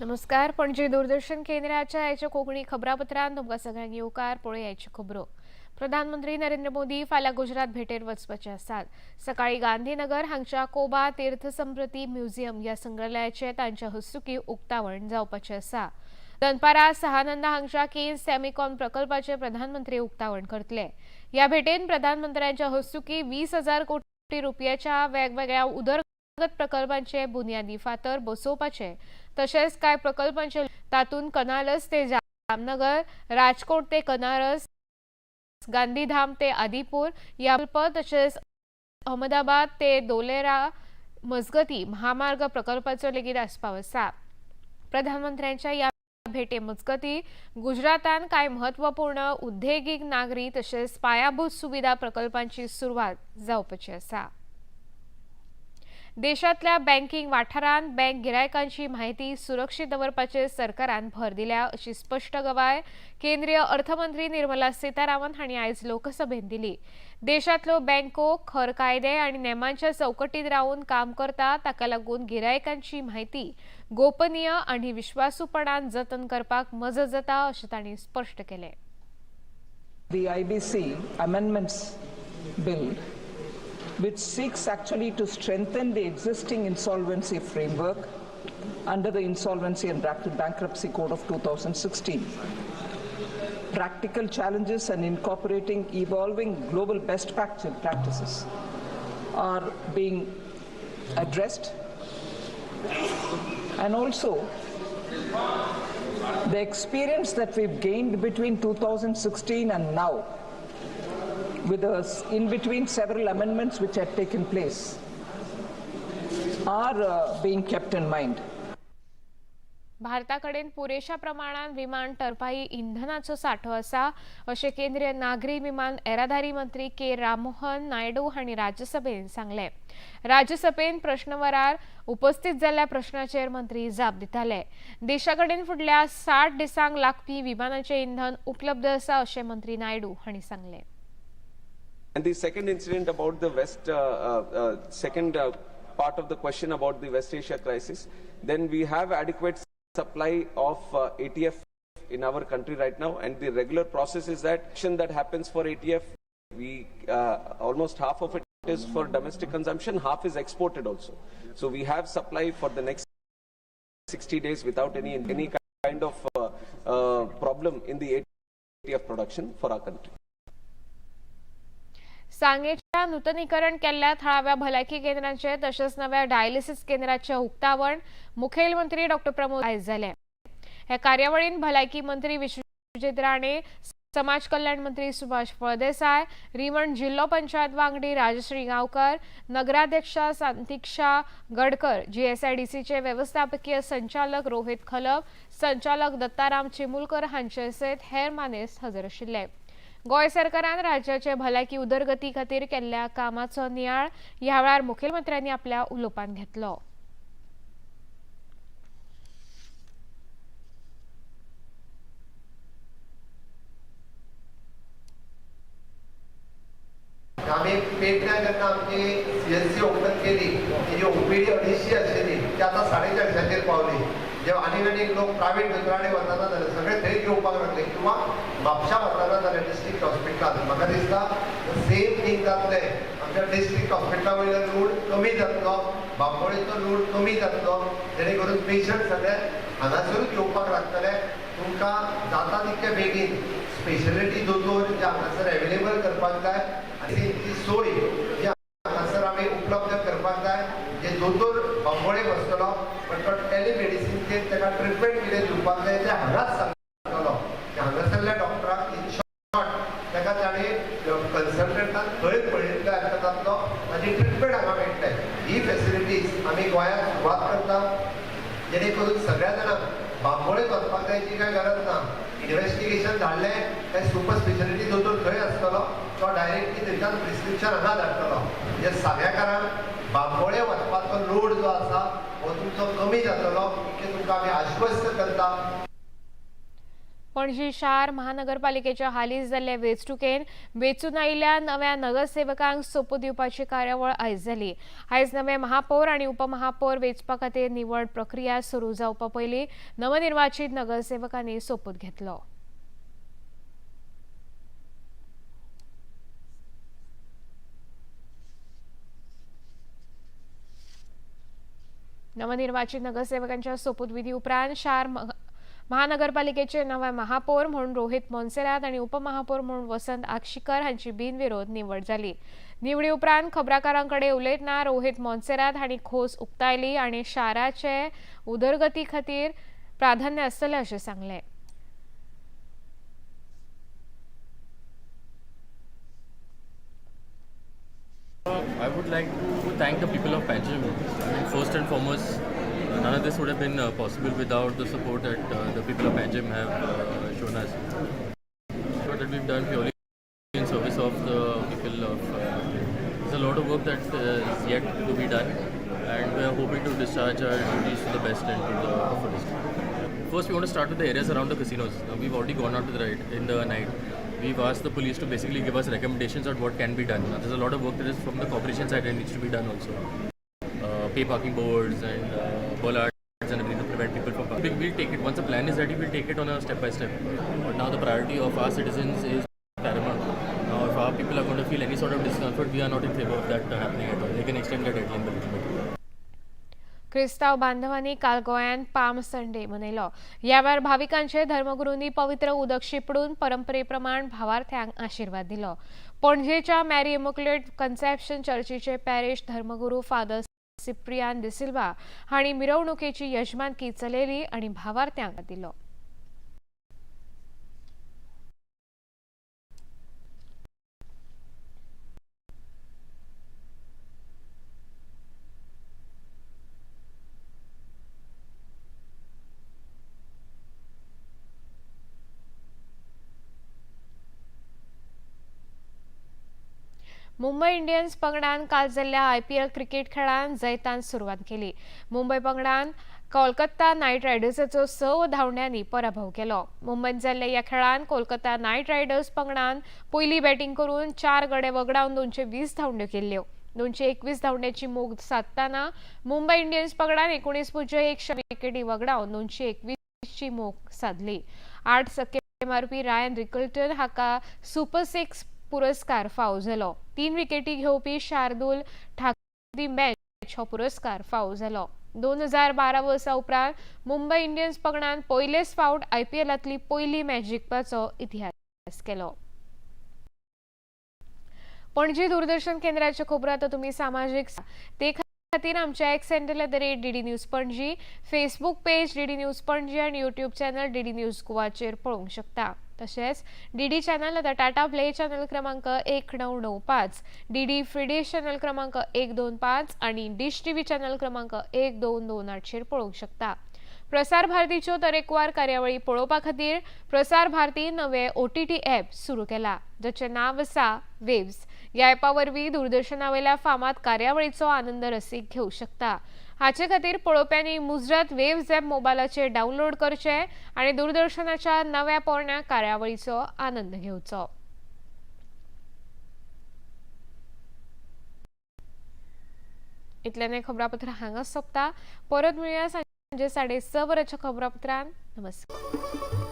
नमस्कार. पणजी दूरदर्शन केंद्राच्या याच्या कोकणी खबरापत्रांत तुमकां सगळ्यांक येवकार. पळय याच्यो खबरो. प्रधानमंत्री नरेंद्र मोदी फाल्यां गुजरात भेटेर वचपाचे आसात. सकाळी गांधीनगर हांगच्या कोबा तीर्थ संस्कृती म्युझियम ह्या संग्रहालयाचे तांच्या हस्तुकीं उक्तावण जावपाचें आसा. दनपारां सहानंदा हांगच्या केन्स सॅमिकॉन प्रकल्पाचे प्रधानमंत्री उक्तावण करतले. ह्या भेटेन प्रधानमंत्र्यांच्या हस्तुकीं 20,000 कोटी रुपयाच्या वेगवेगळ्या उदरगत प्रकल्पांचे बुन्यादी फातर बसोवपाचे तशेंच कांय प्रकल्पांचे तातूंत कनालस ते जामनगर, राजकोट ते कनारस, गांधीधाम ते आदिपूर ह्या प्रकल्प तशेंच अहमदाबाद ते धोलेरा मजगती महामार्ग प्रकल्पाचो लेगीत आस्पाव आसा. प्रधानमंत्र्यांच्या ह्या भेटे मजगती गुजरातान कांय म्हत्वपूर्ण उद्देगीक नागरी तशेंच पायाभूत सुविधा प्रकल्पांची सुरवात जावपाची आसा. देशातल्या बँकिंग वाठारांत बँक गिरायकांची माहिती सुरक्षीत दवरपाचेर सरकारान भर दिल्या अशी स्पष्ट गवाय केंद्रीय अर्थमंत्री निर्मला सीतारामन हांणी आयज लोकसभेत दिली. देशातल्यो बँको खर कायदे आनी नेमांच्या चौकटीत रावन काम करता ताका लागून गिरायकांची माहिती गोपनीय आनी विश्वासूपणान जतन करपाक मजत जाता अशें तांणी स्पश्ट केलें. The IBC Amendments Bill, which seeks actually to strengthen the existing insolvency framework under the Insolvency and Bankruptcy Code of 2016. Practical challenges and incorporating evolving global best practices are being addressed, and also the experience that we've gained between 2016 and now, with us in between several amendments which had taken place, are being kept in mind. भारताकडेन पुरेशा प्रमाणात विमान टरपाई इंधनाचो साठो आसा अशें केंद्रीय नागरी विमान येरादारी मंत्री के राममोहन नायडू हांणी राज्यसभेत सांगलें. राज्यसभेत प्रश्नवरार उपस्थित जाल्ल्या प्रश्नाचेर मंत्री जाप दिताले. देशाकडेन फुडल्या 60 दिसांक लागपी विमानाचें इंधन उपलब्ध आसा अशें मंत्री नायडू हांणी सांगलें. And the second incident about the second part of the question about the West Asia crisis, then we have adequate supply of ATF in our country right now, and the regular process is that happens for ATF. We almost half of it is for domestic consumption, half is exported also. So we have supply for the next 60 days without any kind of problem in the ATF production for our country. सांगेच्या नूतनीकरण केल्ल्या थळाव्या भलायकी केंद्रांचे तशेंच नव्या dialysis केंद्राचे उक्तावण मुखेलमंत्री डॉ प्रमोद आयज जालें. हे कार्यावळीन भलायकी मंत्री विश्वजीत राणे, समाज कल्याण मंत्री सुभाष फळदेसाय, रिवण जिल्लो पंचायत वांगडी राजश्री गांवकर, नगराध्यक्षा सांतिक्षा गडकर, GSIDCचे व्यवस्थापकीय संचालक रोहित खलप, संचालक दत्ताराम चिमुलकर हांचे सयत हेर मानेस्त हजर आशिल्ले. गोय सरकारान राज्याचे भलायकी उदरगती खातीर केल्ल्या कामाचो नियाळ ह्या वेळार मुखेलमंत्र्यांनी आपल्या उलोवपांत घेतलो. आम्ही पेटल्या जेन्ना आमची CSC ओपन केली, तेजी OPD 250 आशिल्ली ती आतां 450 पावली. जे आनीक लोक प्रायवेट दोतोरांनी वतना जाल्यार सगळे थंय घेवपाक लागले किंवा म्हापशा वतना जाल्यार डिस्ट्रिक्ट हॉस्पिटलांत. म्हाका दिसता सेम थींग जातलें. आमच्या डिस्ट्रिक्ट हॉस्पिटला वयलो लोड कमी जातलो, बांबोळेचो लोड कमी जातलो, जेणे करून पेशंट सगळे हांगासरूच येवपाक लागतले. तुमकां जाता तितके बेगीन स्पेशलिटी दोतोर जे हांगासर एवेलेबल करपाक जाय आनी तेंची सोय जी हांगासर आमी उपलब्ध करपाक जाय. जे दोतोर बांबोळे बसतलो पण तो टेलिमेडिसिनचेर ताका ट्रिटमेंट कितें दिवपाक जाय तें हांगाच सांगतलो. हांगासरल्या डॉक्टराक इन शॉर्ट ताका ताणी कन्सल्टंटान थंय पळयतलो जातलो, ताजी ट्रिटमेंट हांगा मेळटले. ही फेसिलिटीज आमी गोंयांत सुरवात करता जेणे करून सगळ्या जाणांक बांबोळेच वचपाक जायची काय गरज ना. इन्व्हेस्टिगेशन धाडलें काय सुपर स्पेशलिटी दोतोर थंय आसतलो, तो डायरेक्टली थंयच्यान प्रिस्क्रिप्शन हांगा धाडटलो. म्हणजे सगळ्याकारांक बांबोळे वचपाचो लोड जो आसा हो तुमचो कमी जातलो, हे तुमकां आमी आश्वस्त करता. पणजी शार महानगरपालिकेच्या हालींच जाल्ले वेंचणुकेन वेंचून आयिल्ल्या नव्या नगरसेवकांक सोपूत दिवपाची कार्यावळ आयज जाली। आयज नवे महापौर आनी उपमहापौर वेंचपा खातीर निवड प्रक्रिया सुरू जावपा पयलीं नवनिर्वाचित नगरसेवकांनी सोपूत घेतलो। नवनिर्वाचित नगरसेवकांच्या सोपूत विधी उपरांत शार महानगरपालिकेचे नवे महापौर म्हणून रोहित मोन्सेरात आणि उपमहापौर म्हणून वसंत आगशीकर हांची बिनविरोध निवड जाली। निवडी उपरांत खबराकारांकडे उलयतना रोहित मोन्सेरात हांणी खोस उक्तायली आणि शाराचे उदरगती खातीर प्राधान्य आसतलें अशें सांगलें। I would like to thank the people of Panjim. I mean, first and foremost, none of this would have been possible without the support that the people of Panjim have shown us. What that we've done purely in service of the people of. There's a lot of work that is yet to be done, and we are hoping to discharge our duties to the best and to the fullest. First, we want to start with the areas around the casinos. We've already gone out to the right in the night. We've asked the police to basically give us recommendations on what can be done. Now, there's a lot of work that is from the corporation side that needs to be done also. Pay parking boards and bollards and everything to prevent people from parking. We'll take it. Once the plan is ready, we'll take it on a step by step. But now the priority of our citizens is paramount. Now, if our people are going to feel any sort of discomfort, we are not in favor of that happening at all. They can extend that deadline a little bit. क्रिस्ताव बांधवांनी काल गोंयांत palm Sunday मनयलो। ह्या वेळार भाविकांचे धर्मगुरूंनी पवित्र उदक शिंपडून परंपरेप्रमाण भावार्थ्यांक आशीर्वाद दिलो। पणजेच्या मॅरी इमॅक्युलेट कन्सेप्शन चर्चीचे पॅरिश धर्मगुरू फादर सिप्रियान डिसिल्वा हांणी मिरवणुकेची यजमानकी चलयली आणि भावार्थ्यांक दिलो। मुंबई इंडियन्स पंगडान काल जाल्ल्या IPL क्रिकेट खेळान जैतान सुरवात केली। मुंबई पंगडान कोलकाता नायट रायडर्साचो 6 धांवड्यांनी पराभव केलो। मुंबईत जाल्ल्या ह्या खेळान कोलकाता नायट रायडर्स पंगडान पयली बॅटिंग करून 4 गडे वगडावन 220 धांवड्यो केल्ल्यो। 221 धांवड्याची मोख साधताना मुंबई इंडियन्स पंगडान 19.1 विकेटी वगडावन 221 ची मोख साधली। 8 सके मारपी रायन रिकल्टन हाका सुपर 6 पुरस्कार फावो जालो। 3 विकेटी घेवपी शार्दुल ठाकूर मॅच हो पुरस्कार फावो जालो। 2012 वर्सा उपरांत मुंबई इंडियन्स पंगडान पयलेच फावट IPLांतली पयली मॅच जिखपाचो इतिहास केलो। पणजी दूरदर्शन केंद्राचे खबरो आतां तुमी सामाजीक ते खातीर आमच्या x handle @DD news Panaji, Facebook page DD news Panaji आणि यूट्यूब चॅनल DD न्यूज गोवाचेर पळोवंक शकता। तशेंच DD चॅनल आतां टाटा प्ले चॅनल क्रमांक 1995, DD फ्री डिश चॅनल क्रमांक 125 आणि डिश TV चॅनल क्रमांक 1228 चेर पळोवंक शकता। प्रसार भारतीच्यो तरेकवार कार्यावळी पळोवपा खातीर प्रसार भारती नवे OTT ॲप सुरू केला, जाचें नांव आसा वेव्स। ह्या ॲपा वरवीं दूरदर्शना वयल्या फामाद कार्यावळीचो आनंद रसीक घेवंक शकता। हाचे खातीर पळोवप्यांनी मुजरत वेव्स ॲप मोबायलाचेर डावनलोड करचें आनी दूरदर्शनाच्या नव्या पोरण्या कार्यावळीचो आनंद घेवचो। इतल्यान खबरापत्र हांगाच सोंपता। परत मेळुया सांजे 6:30 वरांच्या खबरापत्रांत। नमस्कार।